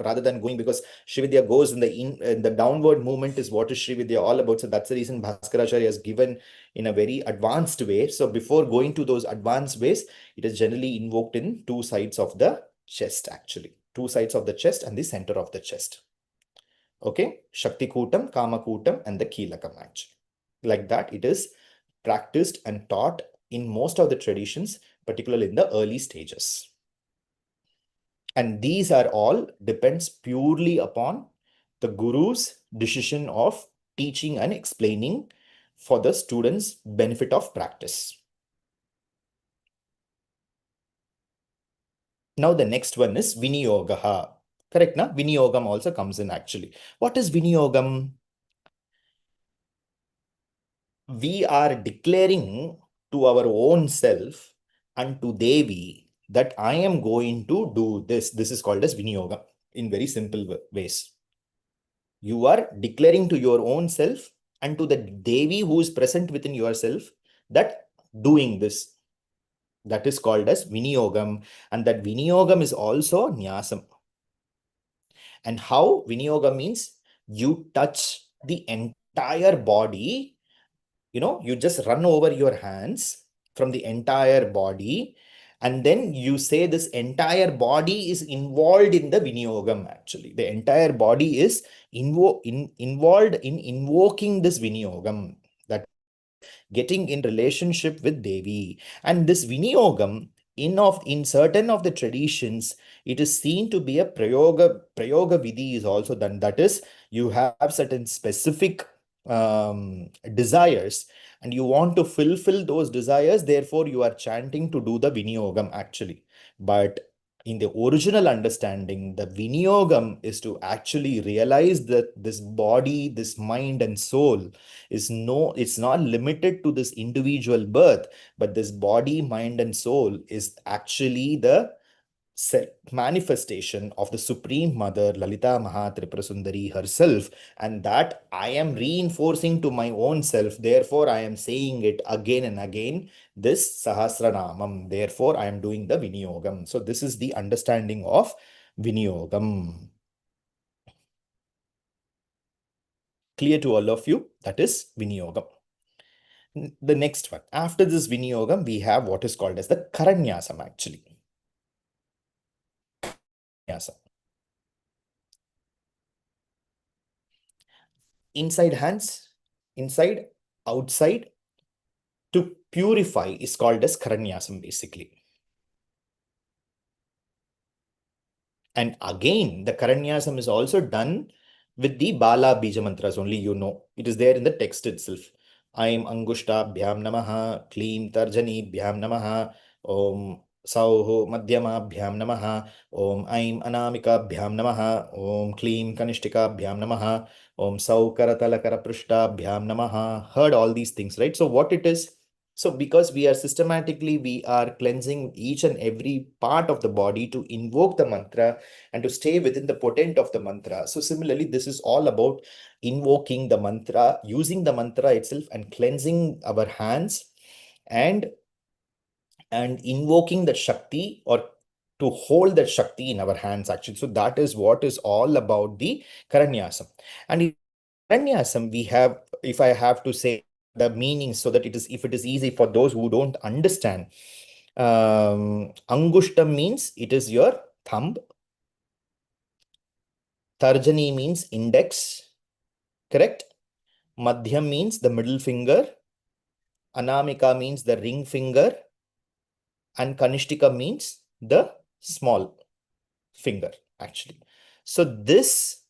rather than going, because Srividya goes in the downward movement is what is Srividya all about. So that's the reason Bhaskaracharya has given in a very advanced way. So before going to those advanced ways, it is generally invoked in two sides of the chest actually. Two sides of the chest and the center of the chest. Okay, Shakti Kutam, Kama Kutam, and the Kilakam actually. Like that, it is practiced and taught in most of the traditions, particularly in the early stages. And these are all depends purely upon the guru's decision of teaching and explaining for the students' benefit of practice. Now the next one is Viniyogaha. Correct, na? Viniyogam also comes in actually. What is Viniyogam? We are declaring to our own self and to Devi that I am going to do this. This is called as Viniyogam in very simple ways. You are declaring to your own self and to the Devi who is present within yourself that doing this. That is called as Viniyogam. And that Viniyogam is also Nyasam. And how Viniyogam means you touch the entire body, you just run over your hands from the entire body, and then you say this entire body is involved in the Viniyogam actually. The entire body is involved in invoking this Viniyogam, that getting in relationship with Devi. And this Viniyogam, in certain of the traditions, it is seen to be a prayoga vidhi is also done. That is, you have certain specific desires and you want to fulfill those desires, therefore you are chanting to do the Viniyogam actually. But in the original understanding, the Viniyogam is to actually realize that this body, this mind and soul it's not limited to this individual birth, but this body, mind and soul is actually the manifestation of the Supreme Mother, Lalita Mahatriprasundari herself, and that I am reinforcing to my own self. Therefore, I am saying it again and again, this Sahasranamam. Therefore, I am doing the Viniyogam. So, this is the understanding of Viniyogam. Clear to all of you? That is Viniyogam. The next one. After this Viniyogam, we have what is called as the Karanyasam actually. Nyasam. Inside hands, inside, outside, to purify is called as Karanyasam basically. And again, the Karanyasam is also done with the Bala Bija mantras only, It is there in the text itself. Aim Angushta Bhyam Namaha, Kleem Tarjani Bhyam Namaha, Om सौः मध्यमाभ्यां नमः. ॐ ऐं अनामिकाभ्यां नमः. ॐ क्लीं कनिष्ठिकाभ्यां नमः. ॐ सौ करतलकरपृष्ठाभ्यां नमः. Heard all these things, right? So what it is? So because we are systematically, we are cleansing each and every part of the body to invoke the mantra and to stay within the potent of the mantra. So similarly, this is all about invoking the mantra, using the mantra itself and cleansing our hands and invoking that Shakti, or to hold that Shakti in our hands actually. So that is what is all about the Karanyasam. And in Karanyasam, we have, if I have to say the meaning so that it is, if it is easy for those who don't understand, Angushtam means it is your thumb. Tarjani means index, correct? Madhyam means the middle finger. Anamika means the ring finger. And Kanishtika means the small finger, actually. So this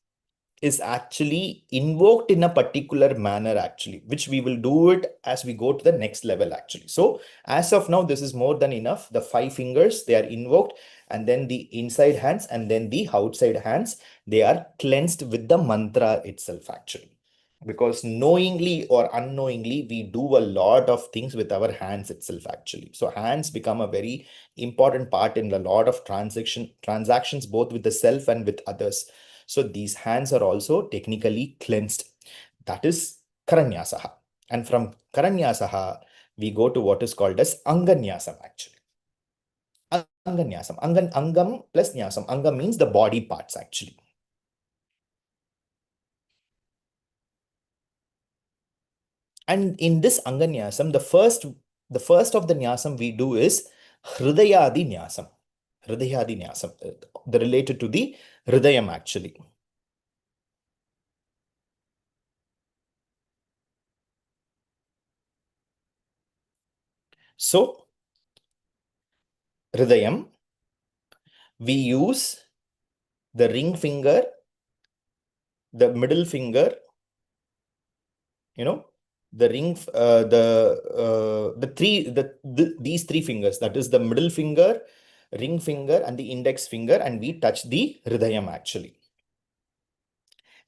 is actually invoked in a particular manner, actually, which we will do it as we go to the next level, actually. So as of now, this is more than enough. The 5 fingers, they are invoked, and then the inside hands and then the outside hands, they are cleansed with the mantra itself, actually. Because knowingly or unknowingly, we do a lot of things with our hands itself, actually. So hands become a very important part in a lot of transactions, both with the self and with others. So these hands are also technically cleansed. That is Karanyasaha. And from Karanyasaha, we go to what is called as Anganyasam, actually. Anganyasam. Angam plus Nyasam. Angam means the body parts, actually. And in this Anganyasam, the first of the Nyasam we do is Hridayadi Nyasam. Hridayadi Nyasam. The related to the Hridayam, actually. So, Hridayam, we use the ring finger, the middle finger, the ring, these 3 fingers, that is the middle finger, ring finger, and the index finger, and we touch the Hridayam, actually.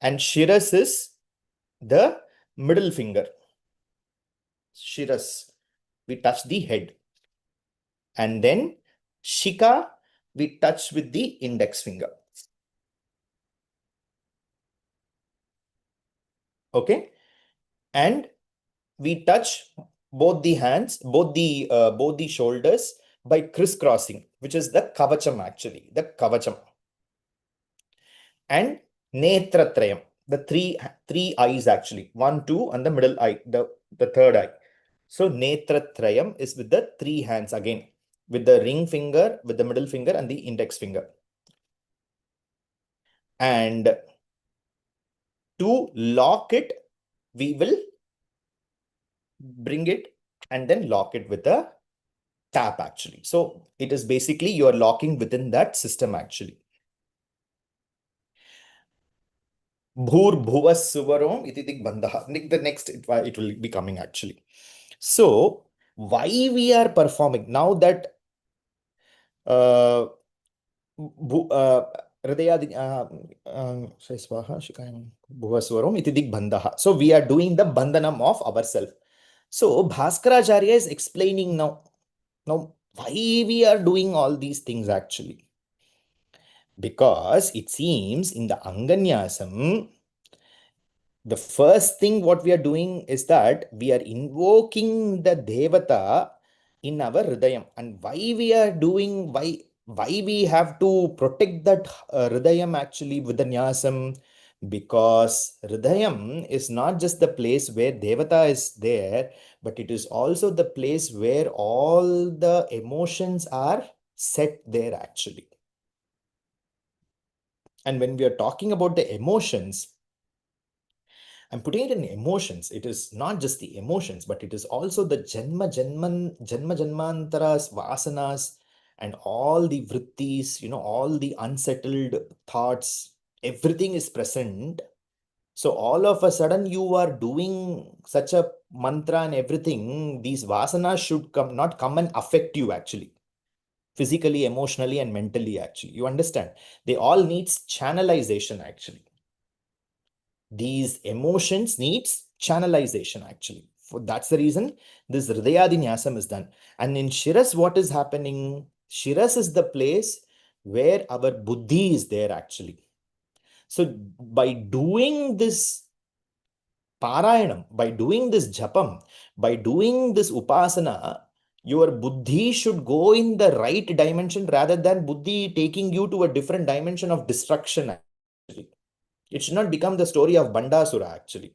And Shiras is the middle finger. Shiras, we touch the head. And then Shika, we touch with the index finger. Okay. And we touch both the hands, both the shoulders by crisscrossing, which is the kavacham, actually, the kavacham. And netratrayam, the three eyes, actually, 1, 2, and the middle eye, the third eye. So netratrayam is with the 3 hands again, with the ring finger, with the middle finger, and the index finger. And to lock it, we will bring it and then lock it with a tap, actually. So it is basically you are locking within that system, actually. Bhur bhuvas suvarom iti digbandha. The next it will be coming, actually. So why we are performing now that uh, Hridayadi Swaha Shikayam Bhuvaswaram iti digbandha. So we are doing the bandhanam of ourselves. So Bhaskaracharya is explaining now. Now, why we are doing all these things, actually? Because it seems in the Anganyasam, the first thing what we are doing is that we are invoking the Devata in our Hridayam. And why we are doing, why we have to protect that Hridayam, actually, with the Nyasam? Because Hridayam is not just the place where Devata is there, but it is also the place where all the emotions are set there, actually. And when we are talking about the emotions, I'm putting it in emotions. It is not just the emotions, but it is also the Janma Janmantaras, Vasanas, and all the vrittis, all the unsettled thoughts, everything is present. So all of a sudden you are doing such a mantra and everything, these vasanas should not come and affect you, actually. physically, emotionally, and mentally, actually. You understand? They all needs channelization, actually. These emotions needs channelization, actually. For that's the reason this Hridayadi Nyasam is done. And in Shiras, what is happening? Shiras is the place where our buddhi is there, actually. So by doing this Parayanam, by doing this japam, by doing this upasana, your buddhi should go in the right dimension rather than buddhi taking you to a different dimension of destruction, actually. It should not become the story of Bandasura, actually.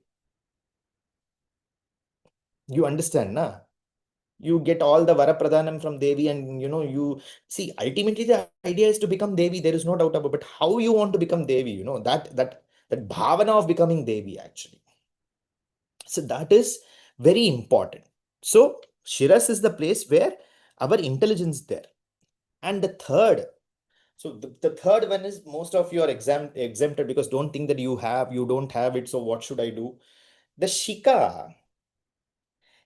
You understand, na? You get all the Varapradhanam from Devi, and you see, ultimately the idea is to become Devi. There is no doubt about it. But how you want to become Devi, that bhavana of becoming Devi, actually. So that is very important. So Shiras is the place where our intelligence is there. And the third, so the third one is most of your exempted, because don't think that you don't have it. So what should I do? The Shika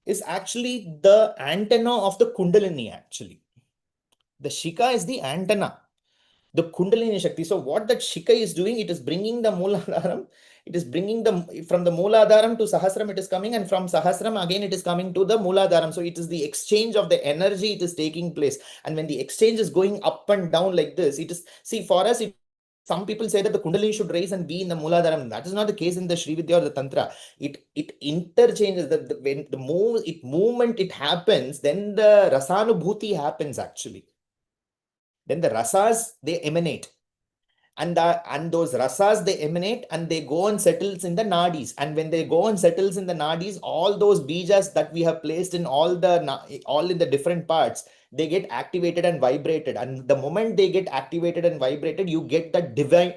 is actually the antenna of the Kundalini, actually. The Shika is the antenna, the Kundalini Shakti. So what that Shika is doing, it is bringing the Mooladharam, it is bringing the from the Mooladharam to Sahasram, it is coming, and from Sahasram again it is coming to the Mooladharam. So it is the exchange of the energy, it is taking place. And when the exchange is going up and down like this, it is, see, for us, some people say that the Kundalini should rise and be in the Mooladharam. That is not the case in the Shri Vidya or the Tantra. It interchanges, when the movement it happens, then the Rasanubhuti happens, actually. Then the rasas, they emanate, and those rasas, they emanate, and they go and settles in the nadis. And when they go and settles in the nadis, all those bijas that we have placed in all in the different parts, they get activated and vibrated. And the moment they get activated and vibrated, you get the divine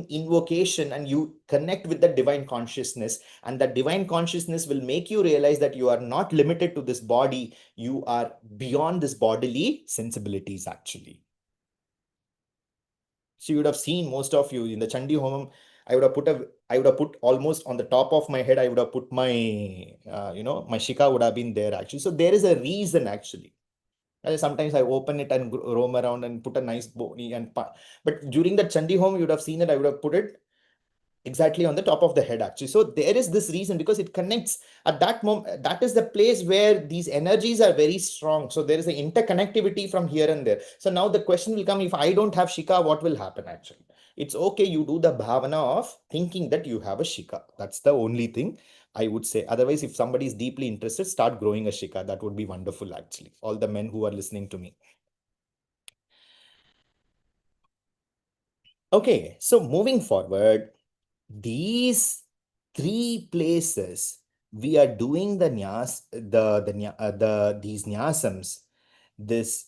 invocation, and you connect with the divine consciousness. And the divine consciousness will make you realize that you are not limited to this body, you are beyond this bodily sensibilities, actually. So you would have seen, most of you in the Chandi Homam, I would have put almost on the top of my head, I would have put my Shika would have been there, actually. So there is a reason, actually. Sometimes I open it and roam around and put a nice boni but during the Chandi Home, you would have seen that I would have put it exactly on the top of the head, actually. So there is this reason, because it connects at that moment. That is the place where these energies are very strong. So there is an interconnectivity from here and there. So now the question will come, if I don't have Shika, what will happen, actually? It's okay, you do the bhavana of thinking that you have a Shika. That's the only thing I would say. Otherwise, if somebody is deeply interested, start growing a Shika. That would be wonderful, actually. All the men who are listening to me. Okay, so moving forward, these three places we are doing these nyasams. This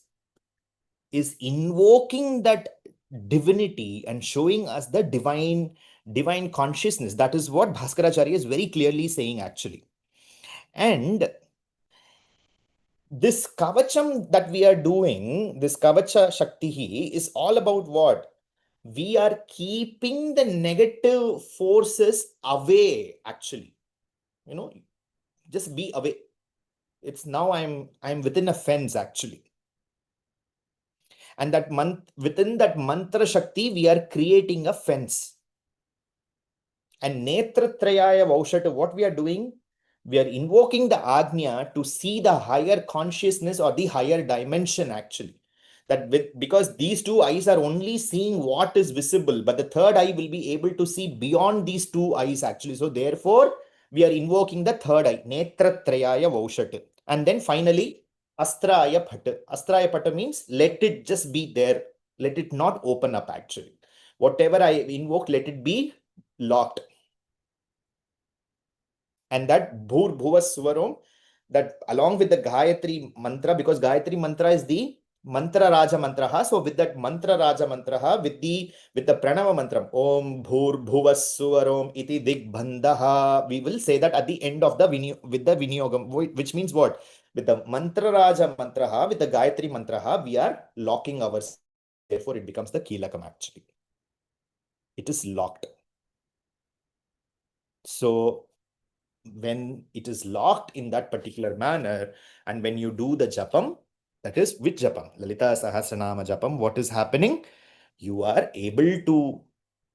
is invoking that divinity and showing us the divine consciousness. That is what Bhaskaracharya is very clearly saying, actually. And this kavacham that we are doing, this kavacha shakti, is all about what? We are keeping the negative forces away, actually. Just be away. It's now I'm within a fence, actually. And within that mantra shakti, we are creating a fence. And netratrayaya vaushat, what we are doing, we are invoking the Agnya to see the higher consciousness or the higher dimension, actually. Because these two eyes are only seeing what is visible, but the third eye will be able to see beyond these two eyes, actually. So therefore, we are invoking the third eye, netratrayaya vaushat. And then finally, astraya phat. Astraya phat means let it just be there. Let it not open up, actually. Whatever I invoke, let it be locked. And that Bhur Bhuvas Swaram, that along with the Gayatri mantra, because Gayatri mantra is the mantra Raja mantra. So with that mantra Raja mantra, with the Pranava mantra, Om Bhur Bhuvas Swaram iti Digbandha, we will say that at the end of with the Vinyogam, which means what? With the mantra Raja mantra, with the Gayatri mantra, we are locking ourselves. Therefore, it becomes the Kilakam, actually. It is locked. So when it is locked in that particular manner, and when you do the japam, That is with Japam, Lalita Sahasranama Japam. What is happening? You are able to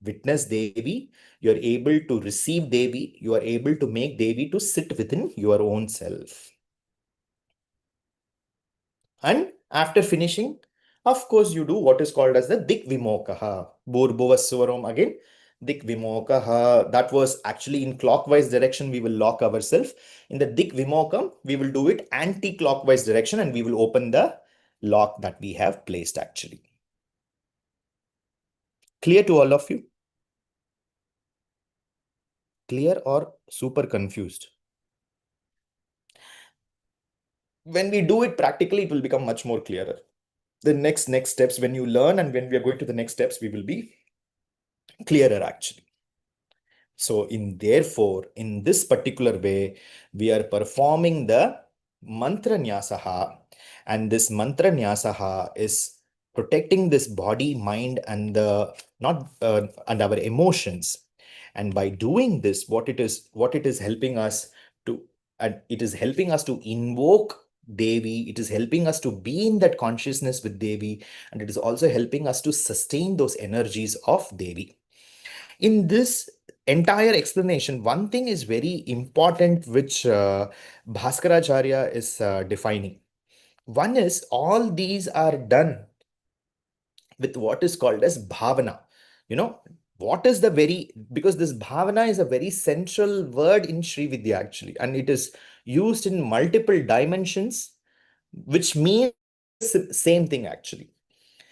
witness Devi, you are able to receive Devi, you are able to make Devi to sit within your own self. And after finishing, of course, you do what is called as the Dik Vimokaha. Bhurbhuvaswaram again. Dik Vimokaha. That was actually in clockwise direction. We will lock ourselves. In the Dik Vimokam, we will do it anti-clockwise direction and we will open the lock that we have placed actually. Clear to all of you? Clear or super confused? When we do it practically, it will become much more clearer. The next steps, when you learn and when we are going to the next steps, we will be clearer actually. So therefore, in this particular way, we are performing the mantra nyasaha, and this mantra nyasaha is protecting this body, mind, and the not and our emotions. And by doing this, what it is helping us to, and it is helping us to invoke Devi. It is helping us to be in that consciousness with Devi, and it is also helping us to sustain those energies of Devi. In this entire explanation, one thing is very important which Bhaskaracharya is defining. One is all these are done with what is called as Bhavana. You know, what is the very, because this Bhavana is a very central word in Shri Vidya actually, and it is used in multiple dimensions, which means same thing actually.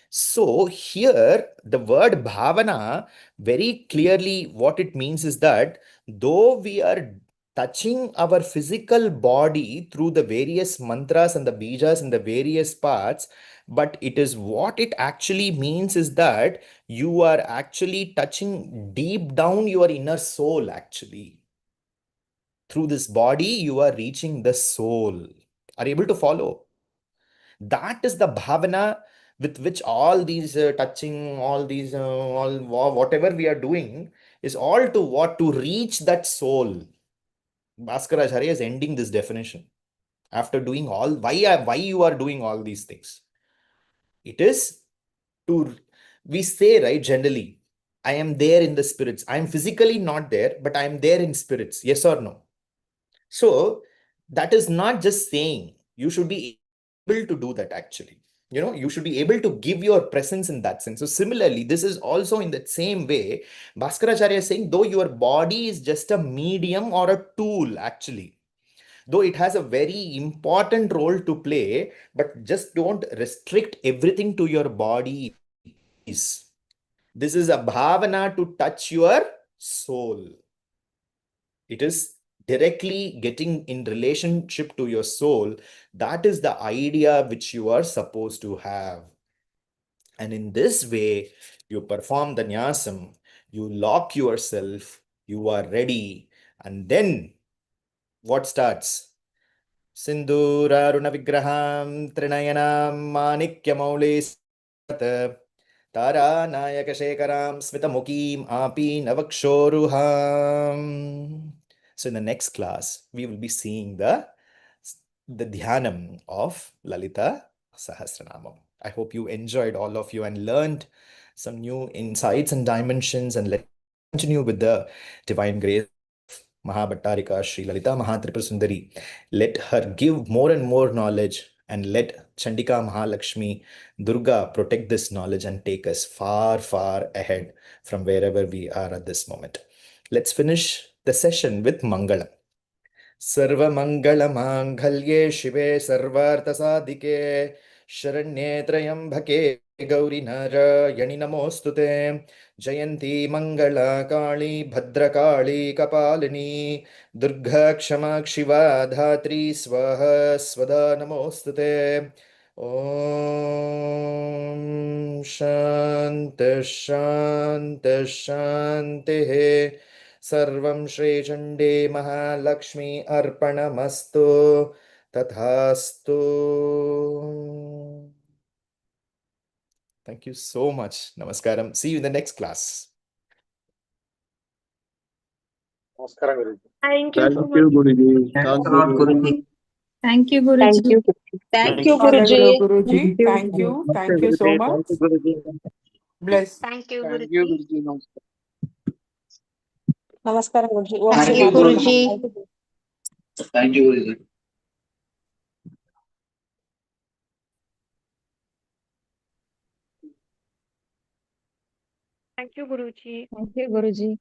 So here, the word bhavana, very clearly what it means is that though we are touching our physical body through the various mantras and the bijas and the various parts, but it is what it actually means is that you are actually touching deep down your inner soul actually. Through this body, you are reaching the soul. Are you able to follow? That is the bhavana with which all these touching, all these, whatever we are doing is all to what? To reach that soul. Bhaskaracharya is ending this definition. After doing all, why you are doing all these things? It is to, we say, right, generally, I am there in the spirits. I am physically not there, but I am there in spirits. Yes or no? So that is not just saying, you should be able to do that actually. You know, you should be able to give your presence in that sense. So similarly, this is also in that same way, Bhaskaracharya is saying, though your body is just a medium or a tool actually, though it has a very important role to play, but just don't restrict everything to your body. This is a bhavana to touch your soul. It is directly getting in relationship to your soul. That is the idea which you are supposed to have. And in this way, you perform the nyasam, you lock yourself, you are ready. And then what starts? Sindhuraruna vigraham trinayanam manikyamaulis Tara Nayaka Shekaram Smitamukim Api Navakshoruham. So in the next class, we will be seeing the dhyanam of Lalita Sahasranamam. I hope you enjoyed, all of you, and learned some new insights and dimensions, and let's continue with the divine grace Mahabhattarika Shri Lalita Mahatripura Sundari. Let her give more and more knowledge, and let Chandika Mahalakshmi Durga protect this knowledge and take us far, far ahead from wherever we are at this moment. Let's finish the session with Mangalam. सर्वमङ्गलमाङ्गल्ये शिवे सर्वार्थसाधिके शरण्ये त्र्यम्बके गौरि नारायणि नमोऽस्तु ते जयन्ती मङ्गला काली भद्रकाली कपालिनी दुर्गा क्षमा शिवा धात्री स्वाहा स्वधा नमोऽस्तु ते ॐ शान्तिः सर्वं श्रीचण्डे महालक्ष्मी अर्पणमस्तु तथास्तु. Thank you so much. Namaskaram. See you in the next class. Namaskaram, Guruji. Thank you so Thank you, much. Guruji. Thanks Thank a you, lot, Guruji. Guruji. Thank you, Thank Guruji. you. Thank you, Hello, Guruji. Guruji. Thank Namaste, you. Thank you so Guruji. much. Thank you, Guruji. Bless. Thank you, Thank you, Guruji. Guruji. Namaste. Namaskaram, Guruji. Om Thank Shri you, Thank you, Matre Guruji. Namaha. Guruji. Thank you, Guruji. Thank you, Guruji. Thank you, Guruji.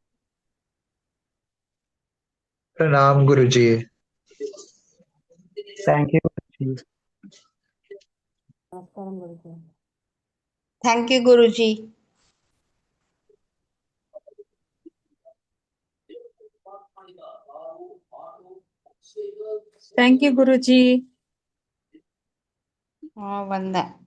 Pranam Guruji. Thank you, Rishi. Namaskaram, Guruji. Thank you, Guruji. Thank you, Guruji. Vanda.